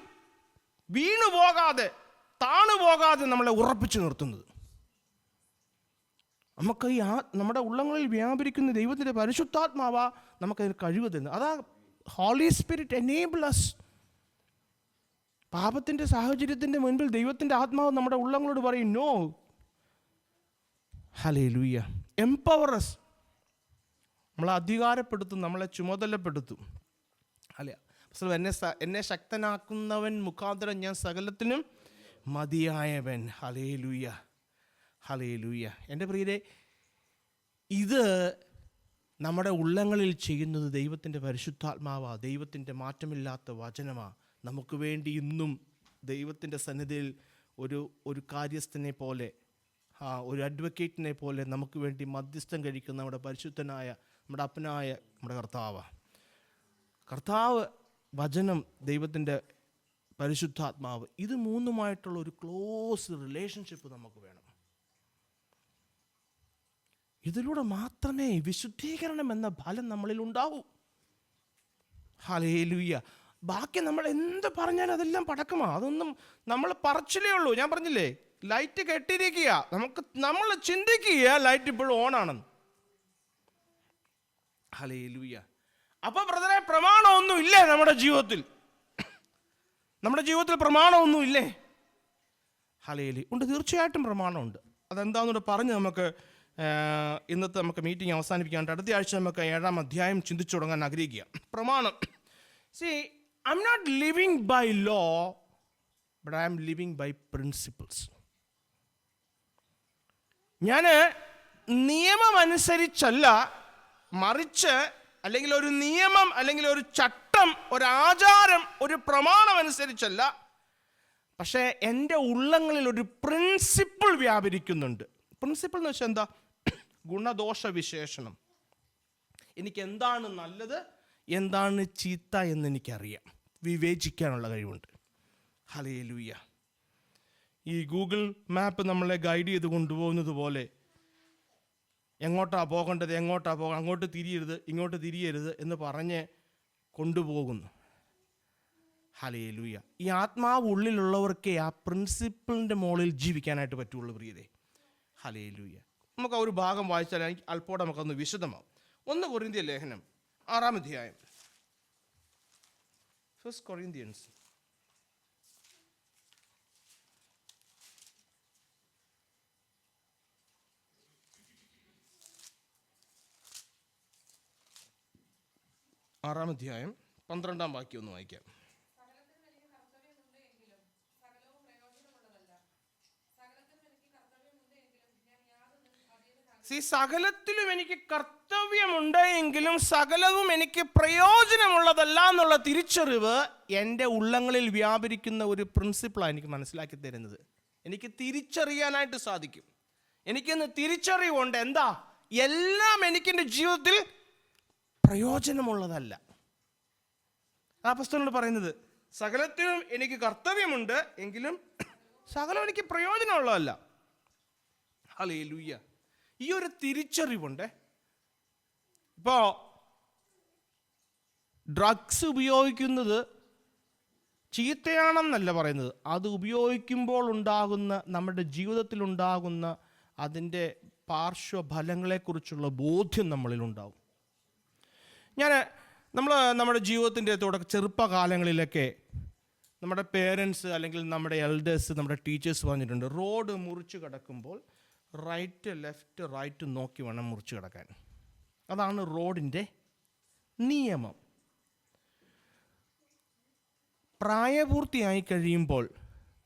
[SPEAKER 1] വീണുപോകാതെ താണുപോകാതെ നമ്മളെ ഉറപ്പിച്ചു നിർത്തുന്നത്. നമുക്ക് നമ്മുടെ ഉള്ളങ്ങളിൽ വ്യാപരിക്കുന്ന ദൈവത്തിൻ്റെ പരിശുദ്ധാത്മാവാ നമുക്കതിന് കഴിവ് തരുന്നത്. അതാ ഹോളി സ്പിരിറ്റ് എനേബിൾ അസ്. പാപത്തിൻ്റെ സാഹചര്യത്തിൻ്റെ മുൻപിൽ ദൈവത്തിൻ്റെ ആത്മാവ് നമ്മുടെ ഉള്ളങ്ങളോട് പറയും, നോ, ഹല്ലേലൂയ, എംപവർ അസ്. നമ്മളെ അധികാരപ്പെടുത്തും, നമ്മളെ ചുമതലപ്പെടുത്തും. അല്ല, എന്നെ ശക്തനാക്കുന്നവൻ മുഖാന്തരം ഞാൻ സകലത്തിനും മതിയായവൻ. Hallelujah, hallelujah. എൻ്റെ പ്രിയരെ, ഇത് നമ്മുടെ ഉള്ളങ്ങളിൽ ചെയ്യുന്നത് ദൈവത്തിൻ്റെ പരിശുദ്ധാത്മാവാ, ദൈവത്തിൻ്റെ മാറ്റമില്ലാത്ത വചനമാ. നമുക്ക് വേണ്ടി ഇന്നും ദൈവത്തിൻ്റെ സന്നിധിയിൽ ഒരു കാര്യസ്ഥനെ പോലെ, ഒരു അഡ്വക്കേറ്റിനെ പോലെ നമുക്ക് വേണ്ടി മധ്യസ്ഥം കഴിക്കുന്ന നമ്മുടെ പരിശുദ്ധനായ, നമ്മുടെ അപ്പനായ നമ്മുടെ കർത്താവ്, വചനം, ദൈവത്തിൻ്റെ പരിശുദ്ധാത്മാവ്, ഇത് മൂന്നുമായിട്ടുള്ള ഒരു ക്ലോസ് റിലേഷൻഷിപ്പ് നമുക്ക് വേണം. ഇതിലൂടെ മാത്രമേ വിശുദ്ധീകരണം എന്ന ഫലം നമ്മളിൽ ഉണ്ടാവൂ. ഹല്ലേലൂയ. ബാക്കി നമ്മൾ എന്ത് പറഞ്ഞാലും അതെല്ലാം പടക്കമാണ്. അതൊന്നും നമ്മൾ പറച്ചിലേ ഉള്ളൂ. ഞാൻ പറഞ്ഞില്ലേ, ലൈറ്റ് കെട്ടിയിരിക്കുക, നമ്മൾ ചിന്തിക്കുക ലൈറ്റ് ഇപ്പോഴും ഓണാണെന്ന്. ഹല്ലേലൂയ. അപ്പോൾ ബ്രദറെ, പ്രമാണമൊന്നും ഇല്ലേ നമ്മുടെ ജീവിതത്തിൽ? നമ്മുടെ ജീവിതത്തിൽ പ്രമാണമൊന്നും ഇല്ലേ? ഹല്ലേലൂയ. ഉണ്ട്, തീർച്ചയായിട്ടും പ്രമാണമുണ്ട്. അതെന്താണെന്നൂടെ പറഞ്ഞ് നമുക്ക് ഇന്നത്തെ നമുക്ക് മീറ്റിംഗ് അവസാനിപ്പിക്കാണ്ട് അടുത്ത ആഴ്ച നമുക്ക് 7-ാം അധ്യായം ചിന്തിച്ചു തുടങ്ങാൻ ആഗ്രഹിക്കുക. പ്രമാണം. See, I'm not living by law, but I am living by principles. ഞാൻ നിയമം അനുസരിച്ചല്ല, മറിച്ച് അല്ലെങ്കിൽ ഒരു നിയമം, അല്ലെങ്കിൽ ഒരു ചട്ടം, ഒരു ആചാരം, ഒരു പ്രമാണം അനുസരിച്ചല്ല, പക്ഷേ എൻ്റെ ഉള്ളങ്ങളിൽ ഒരു പ്രിൻസിപ്പിൾ വ്യാപരിക്കുന്നുണ്ട്. പ്രിൻസിപ്പിൾ എന്ന് വെച്ചാൽ എന്താ? ഗുണദോഷ വിശേഷണം. എനിക്ക് എന്താണ് നല്ലത്, എന്താണ് ചീത്ത എന്ന് എനിക്കറിയാം, വിവേചിക്കാനുള്ള കഴിവുണ്ട്. ഹല്ലേലൂയ. ഈ ഗൂഗിൾ മാപ്പ് നമ്മളെ ഗൈഡ് ചെയ്ത് കൊണ്ടുപോകുന്നത് പോലെ എങ്ങോട്ടാണ് പോകേണ്ടത്, അങ്ങോട്ട് തിരിയരുത്, ഇങ്ങോട്ട് തിരിയരുത് എന്ന് പറഞ്ഞ് കൊണ്ടുപോകുന്നു. ഹല്ലേലൂയ. ഈ ആത്മാവ് ഉള്ളിലുള്ളവർക്കേ ആ പ്രിൻസിപ്പിളിൻ്റെ മുകളിൽ ജീവിക്കാനായിട്ട് പറ്റുള്ളൂ പ്രിയരെ. ഹല്ലേലൂയ. നമുക്ക് ആ ഒരു ഭാഗം വായിച്ചാൽ അല്പോടെ നമുക്കൊന്ന് വിശദമാവും. 1 കൊരിന്ത്യർ ലേഖനം 6-ാം അധ്യായം. 1 Corinthians. ആറാം അധ്യായം 12-ാം വാക്യം ഒന്ന് വായിക്കാം. സകലത്തിലും എനിക്ക് കർത്തവ്യമുണ്ട് എങ്കിലും സകലവും എനിക്ക് പ്രയോജനമുള്ളതല്ല എന്നുള്ള തിരിച്ചറിവ് എൻ്റെ ഉള്ളങ്ങളിൽ വ്യാപരിക്കുന്ന ഒരു പ്രിൻസിപ്പിളാണ് എനിക്ക് മനസ്സിലാക്കി തരുന്നത്. എനിക്ക് തിരിച്ചറിയാനായിട്ട് സാധിക്കും. എനിക്കൊന്ന് തിരിച്ചറിവുണ്ട്, എന്താ? എല്ലാം എനിക്കെൻ്റെ ജീവിതത്തിൽ പ്രയോജനമുള്ളതല്ല. ആ പുസ്തകത്തിൽ പറയുന്നത് സകലത്തിലും എനിക്ക് കർത്തവ്യമുണ്ട് എങ്കിലും സകലം എനിക്ക് പ്രയോജനമുള്ളതല്ല. ഹല്ലേലൂയ. ഈ ഒരു തിരിച്ചറിവുണ്ട്. ഇപ്പോൾ ഡ്രഗ്സ് ഉപയോഗിക്കുന്നത് ചീത്തയാണെന്നല്ല പറയുന്നത്, അത് ഉപയോഗിക്കുമ്പോൾ ഉണ്ടാകുന്ന, നമ്മുടെ ജീവിതത്തിലുണ്ടാകുന്ന അതിൻ്റെ പാർശ്വഫലങ്ങളെക്കുറിച്ചുള്ള ബോധ്യം നമ്മളിലുണ്ടാവും. നമ്മുടെ ജീവിതത്തിൻ്റെ ചെറുപ്പകാലങ്ങളിലൊക്കെ നമ്മുടെ പേരൻസ് അല്ലെങ്കിൽ നമ്മുടെ എൽഡേഴ്സ്, നമ്മുടെ ടീച്ചേഴ്സ് പറഞ്ഞിട്ടുണ്ട്, റോഡ് മുറിച്ച് കിടക്കുമ്പോൾ റൈറ്റ് നോക്കി വേണം മുറിച്ച് കിടക്കാൻ. അതാണ് റോഡിൻ്റെ നിയമം. പ്രായപൂർത്തിയായി കഴിയുമ്പോൾ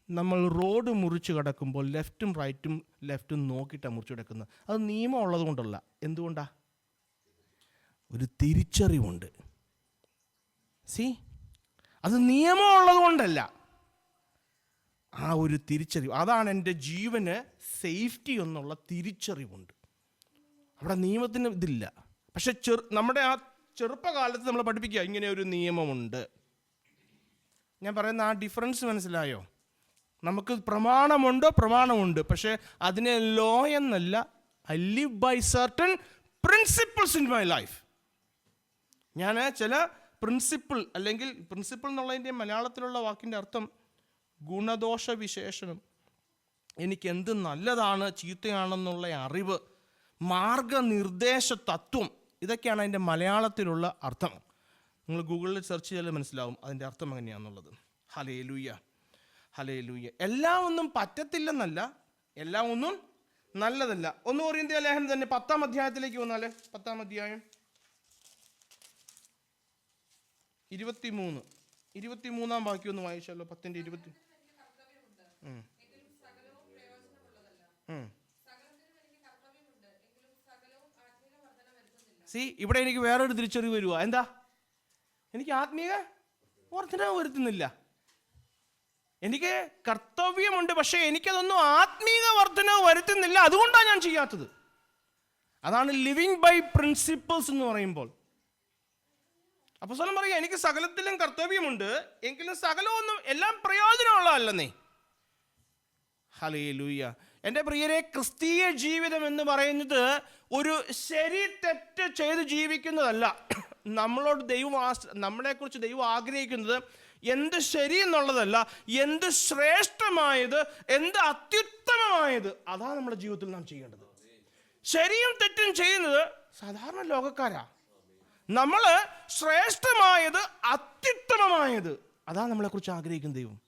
[SPEAKER 1] നമ്മൾ റോഡ് മുറിച്ച് കിടക്കുമ്പോൾ ലെഫ്റ്റും നോക്കിയിട്ടാണ് മുറിച്ച് കിടക്കുന്നത്. അത് നിയമം ഉള്ളത് കൊണ്ടല്ല. എന്തുകൊണ്ടാ? ഒരു തിരിച്ചറിവുണ്ട്. അത് നിയമം ഉള്ളത് കൊണ്ടല്ല, ആ ഒരു തിരിച്ചറിവ്. അതാണ് എൻ്റെ ജീവന് സേഫ്റ്റി എന്നുള്ള തിരിച്ചറിവുണ്ട്. അവിടെ നിയമത്തിന് ഇതില്ല. പക്ഷെ നമ്മുടെ ആ ചെറുപ്പകാലത്ത് നമ്മൾ പഠിപ്പിക്കുക, ഇങ്ങനെ ഒരു നിയമമുണ്ട്. ഞാൻ പറയുന്ന ആ ഡിഫറൻസ് മനസ്സിലായോ? നമുക്ക് പ്രമാണമുണ്ട്, പക്ഷേ അതിനെ ലോ എന്നല്ല, I live by certain principles in my life. ഞാൻ ചില പ്രിൻസിപ്പിൾ എന്നുള്ളതിൻ്റെ മലയാളത്തിലുള്ള വാക്കിൻ്റെ അർത്ഥം ഗുണദോഷ വിശേഷണം. എനിക്ക് എന്ത് നല്ലതാണ് ചീത്തയാണെന്നുള്ള അറിവ്, മാർഗനിർദ്ദേശ തത്വം, ഇതൊക്കെയാണ് അതിൻ്റെ മലയാളത്തിലുള്ള അർത്ഥം. നിങ്ങൾ ഗൂഗിളിൽ സെർച്ച് ചെയ്താൽ മനസ്സിലാവും അതിൻ്റെ അർത്ഥം എങ്ങനെയാണെന്നുള്ളത്. Hallelujah, hallelujah. എല്ലാം ഒന്നും പറ്റത്തില്ലെന്നല്ല, എല്ലാം ഒന്നും നല്ലതല്ല. 1 കൊരിന്ത്യർ ലേഖനം തന്നെ 10-ാം അധ്യായത്തിലേക്ക് വന്നാൽ, 10-ാം അധ്യായം 23 വാക്യം ഒന്ന് വായിച്ചാലോ. 10:20. ഇവിടെ എനിക്ക് വേറൊരു തിരിച്ചറിവ് വരുവാ. എന്താ? എനിക്ക് ആത്മീയ വർധന വരുത്തുന്നില്ല. എനിക്ക് കർത്തവ്യമുണ്ട്, പക്ഷെ എനിക്കതൊന്നും ആത്മീയ വർധന വരുത്തുന്നില്ല. അതുകൊണ്ടാണ് ഞാൻ ചെയ്യാത്തത്. അതാണ് ലിവിങ് ബൈ പ്രിൻസിപ്പിൾസ് എന്ന് പറയുമ്പോൾ. അപ്പോസ്തലൻ പറയുക, എനിക്ക് സകലത്തിലും കർത്തവ്യമുണ്ട്, എങ്കിലും സകലമൊന്നും എല്ലാം പ്രയോജനമുള്ളതല്ലെന്നേ. ഹല്ലേലൂയ. എൻ്റെ പ്രിയരെ, ക്രിസ്തീയ ജീവിതം എന്ന് പറയുന്നത് ഒരു ശരി തെറ്റ് ചെയ്ത് ജീവിക്കുന്നതല്ല. നമ്മളെക്കുറിച്ച് ദൈവം ആഗ്രഹിക്കുന്നത് എന്ത് ശരി എന്നുള്ളതല്ല, എന്ത് ശ്രേഷ്ഠമായത്, എന്ത് അത്യുത്തമമായത്, അതാണ് നമ്മുടെ ജീവിതത്തിൽ നാം ചെയ്യേണ്ടത്. ശരിയും തെറ്റും ചെയ്യുന്നത് സാധാരണ ലോകക്കാരാ. നമ്മൾ ശ്രേഷ്ഠമായത്, അത്യുത്തമമായത്, അതാണ് നമ്മളെക്കുറിച്ച് ആഗ്രഹിക്കുന്ന ദൈവം.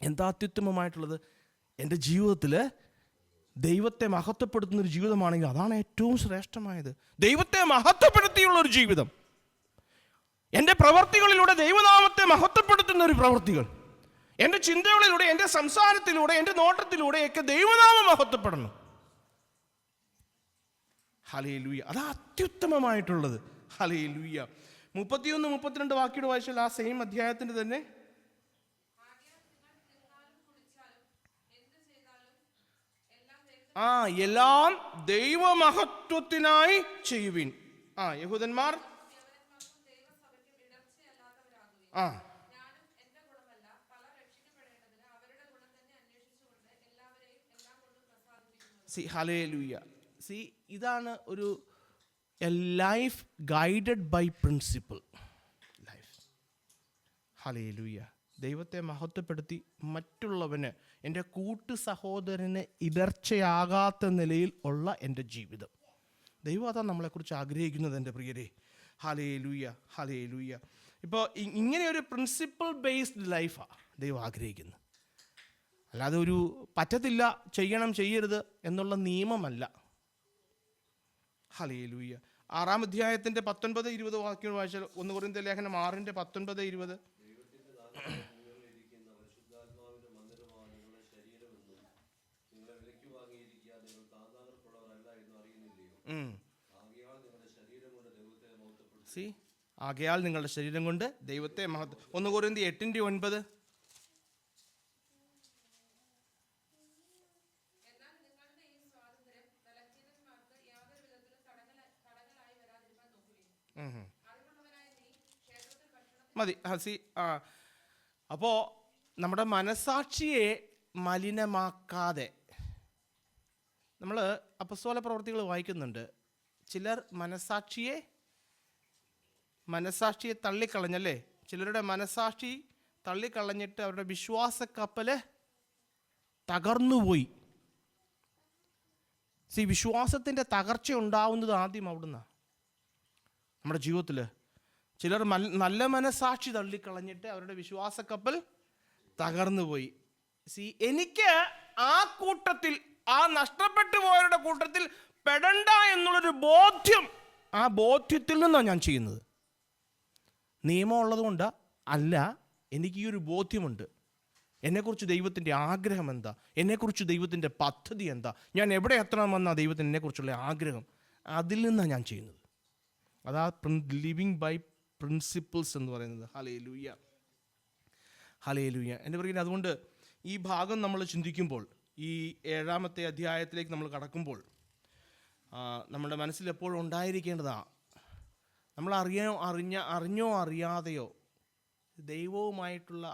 [SPEAKER 1] എന്താ അത്യുത്തമമായിട്ടുള്ളത്? എൻ്റെ ജീവിതത്തിൽ ദൈവത്തെ മഹത്വപ്പെടുത്തുന്ന ഒരു ജീവിതമാണെങ്കിൽ അതാണ് ഏറ്റവും ശ്രേഷ്ഠമായത്. ദൈവത്തെ മഹത്വപ്പെടുത്തിയുള്ള ഒരു ജീവിതം, എൻ്റെ പ്രവർത്തികളിലൂടെ ദൈവനാമത്തെ മഹത്വപ്പെടുത്തുന്ന ഒരു പ്രവർത്തികൾ, എൻ്റെ ചിന്തകളിലൂടെ, എൻ്റെ സംസാരത്തിലൂടെ, എൻ്റെ നോട്ടത്തിലൂടെയൊക്കെ ദൈവനാമം മഹത്വപ്പെടണം. ഹല്ലേലൂയ. അതാ അത്യുത്തമമായിട്ടുള്ളത്. ഹല്ലേലൂയ. 31-32 വാക്യോട് വായിച്ചാൽ ആ സെയിം അധ്യായത്തിന്റെ തന്നെ എല്ലാം ദൈവമഹത്വത്തിനായി ചെയ്യുവിൻ. യഹൂദന്മാർ ഹല്ലേലൂയ. ഇതാണ് ഒരു life guided by principle life. Hallelujah. ദൈവത്തെ മഹത്വപ്പെടുത്തി മറ്റുള്ളവന്, എൻ്റെ കൂട്ടു സഹോദരന് ഇടർച്ചയാകാത്ത നിലയിൽ ഉള്ള എൻ്റെ ജീവിതം. ദൈവം അതാണ് നമ്മളെക്കുറിച്ച് ആഗ്രഹിക്കുന്നത് എൻ്റെ പ്രിയരെ. Hallelujah, hallelujah. ഇപ്പോൾ ഇങ്ങനെ ഒരു പ്രിൻസിപ്പിൾ ബേസ്ഡ് ലൈഫാണ് ദൈവം ആഗ്രഹിക്കുന്നത്. അല്ലാതെ ഒരു പറ്റത്തില്ല, ചെയ്യണം, ചെയ്യരുത് എന്നുള്ള നിയമമല്ല. ഹല്ലേലൂയ. 6-ാം അധ്യായത്തിൻ്റെ 19-20 വാക്യങ്ങൾ വായിച്ചാൽ, 1 കൊരിന്ത്യർ ലേഖനം 6:19-20. ആകയാൽ നിങ്ങളുടെ ശരീരം കൊണ്ട് ദൈവത്തെ മഹത്വം. 1 കൊരിന്ത്യർ 8:9. മതി. അപ്പോൾ നമ്മുടെ മനസാക്ഷിയെ മലിനമാക്കാതെ നമ്മൾ അപ്പസ്തോല പ്രവൃത്തികൾ വായിക്കുന്നുണ്ട്. ചിലർ മനസാക്ഷിയെ തള്ളിക്കളഞ്ഞല്ലേ. ചിലരുടെ മനസാക്ഷി തള്ളിക്കളഞ്ഞിട്ട് അവരുടെ വിശ്വാസ കപ്പല് തകർന്നുപോയി. വിശ്വാസത്തിൻ്റെ തകർച്ച ഉണ്ടാവുന്നത് ആദ്യം അവിടുന്ന്. നമ്മുടെ ജീവിതത്തിൽ ചിലർ നല്ല മനസാക്ഷി തള്ളിക്കളഞ്ഞിട്ട് അവരുടെ വിശ്വാസ കപ്പൽ തകർന്നുപോയി. എനിക്ക് ആ കൂട്ടത്തിൽ, ആ നഷ്ടപ്പെട്ടു പോയവരുടെ കൂട്ടത്തിൽ പെടണ്ട എന്നുള്ളൊരു ബോധ്യം, ആ ബോധ്യത്തിൽ നിന്നാണ് ഞാൻ ചെയ്യുന്നത്. നിയമം ഉള്ളതുകൊണ്ട് അല്ല, എനിക്ക് ഈ ഒരു ബോധ്യമുണ്ട്. എന്നെക്കുറിച്ച് ദൈവത്തിൻ്റെ ആഗ്രഹം എന്താ, എന്നെക്കുറിച്ച് ദൈവത്തിൻ്റെ പദ്ധതി എന്താ, ഞാൻ എവിടെ എത്തണമെന്ന ദൈവത്തിന് എന്നെക്കുറിച്ചുള്ള ആഗ്രഹം, അതിൽ നിന്നാണ് ഞാൻ ചെയ്യുന്നത്. അതാ ലിവിങ് ബൈ പ്രിൻസിപ്പിൾസ് എന്ന് പറയുന്നത്. Hallelujah, hallelujah. എൻ്റെ പറയുന്നത്, അതുകൊണ്ട് ഈ ഭാഗം നമ്മൾ ചിന്തിക്കുമ്പോൾ, ഈ 7-ാമത്തെ അധ്യായത്തിലേക്ക് നമ്മൾ കടക്കുമ്പോൾ, നമ്മുടെ മനസ്സിൽ എപ്പോഴും ഉണ്ടായിരിക്കേണ്ടതാണ്, നമ്മൾ അറിഞ്ഞോ അറിയാതെയോ ദൈവവുമായിട്ടുള്ള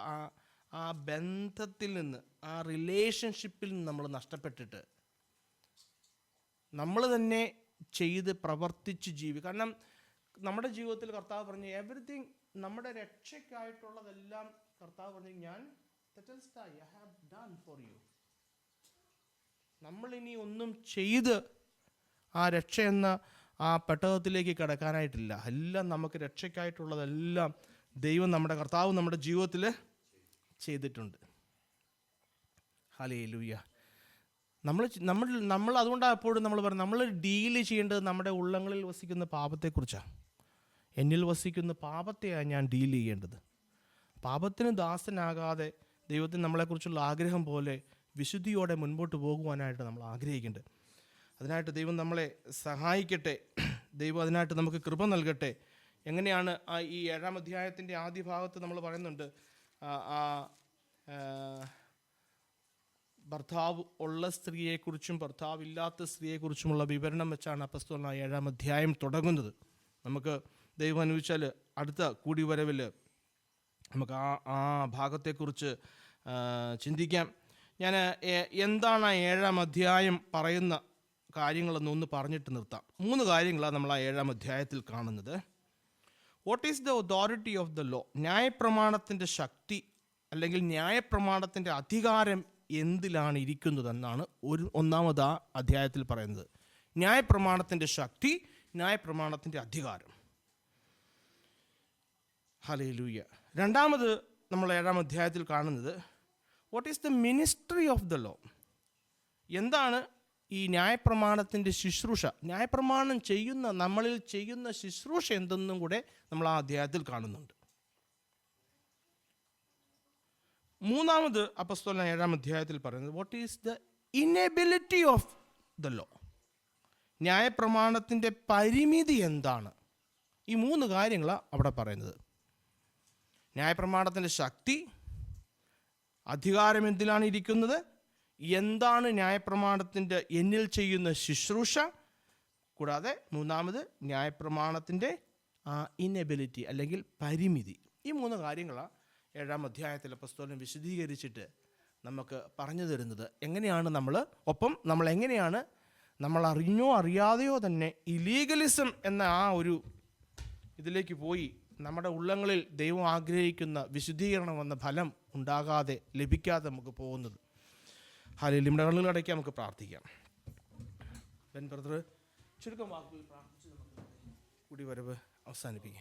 [SPEAKER 1] ആ ബന്ധത്തിൽ നിന്ന്, ആ റിലേഷൻഷിപ്പിൽ നിന്ന് നമ്മൾ നഷ്ടപ്പെട്ടിട്ട് നമ്മൾ തന്നെ ചെയ്ത് പ്രവർത്തിച്ച് കാരണം നമ്മുടെ ജീവിതത്തിൽ കർത്താവ് പറഞ്ഞ എവറിത്തിങ്, നമ്മുടെ രക്ഷയ്ക്കായിട്ടുള്ളതെല്ലാം കർത്താവ് പറഞ്ഞു, ഞാൻ I have done for you. നമ്മളിനി ഒന്നും ചെയ്ത് ആ രക്ഷ എന്ന ആ പെട്ടകത്തിലേക്ക് കിടക്കാനായിട്ടില്ല. എല്ലാം നമുക്ക് രക്ഷയ്ക്കായിട്ടുള്ളതെല്ലാം ദൈവം, നമ്മുടെ കർത്താവ് നമ്മുടെ ജീവിതത്തിൽ ചെയ്തിട്ടുണ്ട്. ഹല്ലേലൂയ. നമ്മൾ അതുകൊണ്ടാണ് എപ്പോഴും നമ്മൾ പറയുന്നത്, നമ്മൾ ഡീല് ചെയ്യേണ്ടത് നമ്മുടെ ഉള്ളങ്ങളിൽ വസിക്കുന്ന പാപത്തെക്കുറിച്ചാണ്. എന്നിൽ വസിക്കുന്ന പാപത്തെയാണ് ഞാൻ ഡീൽ ചെയ്യേണ്ടത്. പാപത്തിന് ദാസനാകാതെ ദൈവത്തിന് നമ്മളെക്കുറിച്ചുള്ള ആഗ്രഹം പോലെ വിശുദ്ധിയോടെ മുൻപോട്ട് പോകുവാനായിട്ട് നമ്മൾ ആഗ്രഹിക്കേണ്ടത്. അതിനായിട്ട് ദൈവം നമ്മളെ സഹായിക്കട്ടെ. ദൈവം അതിനായിട്ട് നമുക്ക് കൃപ നൽകട്ടെ. എങ്ങനെയാണ് ഈ 7-ാം അധ്യായത്തിൻ്റെ ആദ്യ ഭാഗത്ത് നമ്മൾ പറയുന്നുണ്ട്, ഭർത്താവ് ഉള്ള സ്ത്രീയെക്കുറിച്ചും ഭർത്താവില്ലാത്ത സ്ത്രീയെക്കുറിച്ചുമുള്ള വിവരണം വെച്ചാണ് അപ്പോസ്തലനായ 7-ാം അധ്യായം തുടങ്ങുന്നത്. നമുക്ക് ദൈവം അനുവദിച്ചാൽ അടുത്ത കൂടിവരവിൽ നമുക്ക് ആ ഭാഗത്തെക്കുറിച്ച് ചിന്തിക്കാം. ഞാൻ എന്താണ് 7-ാം അധ്യായം പറയുന്ന കാര്യങ്ങളെന്നൊന്ന് പറഞ്ഞിട്ട് നിർത്താം. 3 കാര്യങ്ങളാണ് നമ്മൾ 7-ാം അധ്യായത്തിൽ കാണുന്നത്. What is the authority of the law? ന്യായപ്രമാണത്തിൻ്റെ ശക്തി അല്ലെങ്കിൽ ന്യായപ്രമാണത്തിൻ്റെ അധികാരം എന്തിലാണ് ഇരിക്കുന്നതെന്നാണ് ഒന്നാമത് ആ അധ്യായത്തിൽ പറയുന്നത്. ന്യായപ്രമാണത്തിൻ്റെ ശക്തി, ന്യായപ്രമാണത്തിൻ്റെ അധികാരം. ഹല്ലേലൂയ. രണ്ടാമത് നമ്മൾ 7-ാം അധ്യായത്തിൽ കാണുന്നത് what is the ministry of the law? എന്താണ് ഈ ന്യായപ്രമാണത്തിൻ്റെ ശുശ്രൂഷ? ന്യായപ്രമാണം ചെയ്യുന്ന നമ്മളിൽ ചെയ്യുന്ന ശുശ്രൂഷ എന്തെന്നും കൂടെ നമ്മൾ ആ അധ്യായത്തിൽ കാണുന്നുണ്ട്. മൂന്നാമത് അപ്പോസ്തലൻ 7-ാം അധ്യായത്തിൽ പറയുന്നത് what is the inability of the law? ന്യായപ്രമാണത്തിൻ്റെ പരിമിതി എന്താണ്? ഈ 3 കാര്യങ്ങളാണ് അവിടെ പറയുന്നത്. ന്യായപ്രമാണത്തിൻ്റെ ശക്തി, അധികാരം എന്തിലാണ് ഇരിക്കുന്നത്, എന്താണ് ന്യായപ്രമാണത്തിൻ്റെ എന്നിൽ ചെയ്യുന്ന ശുശ്രൂഷ, കൂടാതെ മൂന്നാമത് ന്യായപ്രമാണത്തിൻ്റെ ഇനബിലിറ്റി അല്ലെങ്കിൽ പരിമിതി. ഈ 3 കാര്യങ്ങളാണ് 7-ാം അധ്യായത്തിൽ അപ്പോസ്തലൻ വിശദീകരിച്ചിട്ട് നമുക്ക് പറഞ്ഞു തരുന്നത്. എങ്ങനെയാണ് നമ്മൾ എങ്ങനെയാണ് നമ്മൾ അറിഞ്ഞോ അറിയാതെയോ തന്നെ ഇല്ലീഗലിസം എന്ന ആ ഒരു ഇതിലേക്ക് പോയി നമ്മുടെ ഉള്ളങ്ങളിൽ ദൈവം ആഗ്രഹിക്കുന്ന വിശുദ്ധീകരണം എന്ന ഫലം ഉണ്ടാകാതെ ലഭിക്കാതെ നമുക്ക് പോകുന്നത്. ഹല്ലേലൂയ. നമ്മുടെ കണ്ണുകൾ അടയ്ക്കാൻ നമുക്ക് പ്രാർത്ഥിക്കാം. ബെൻ ബ്രദർ ചുരുക്കം വാക്കുകൾ പ്രാർത്ഥിച്ച് നമുക്ക് കൂടി വരവ് അവസാനിപ്പിക്കാം.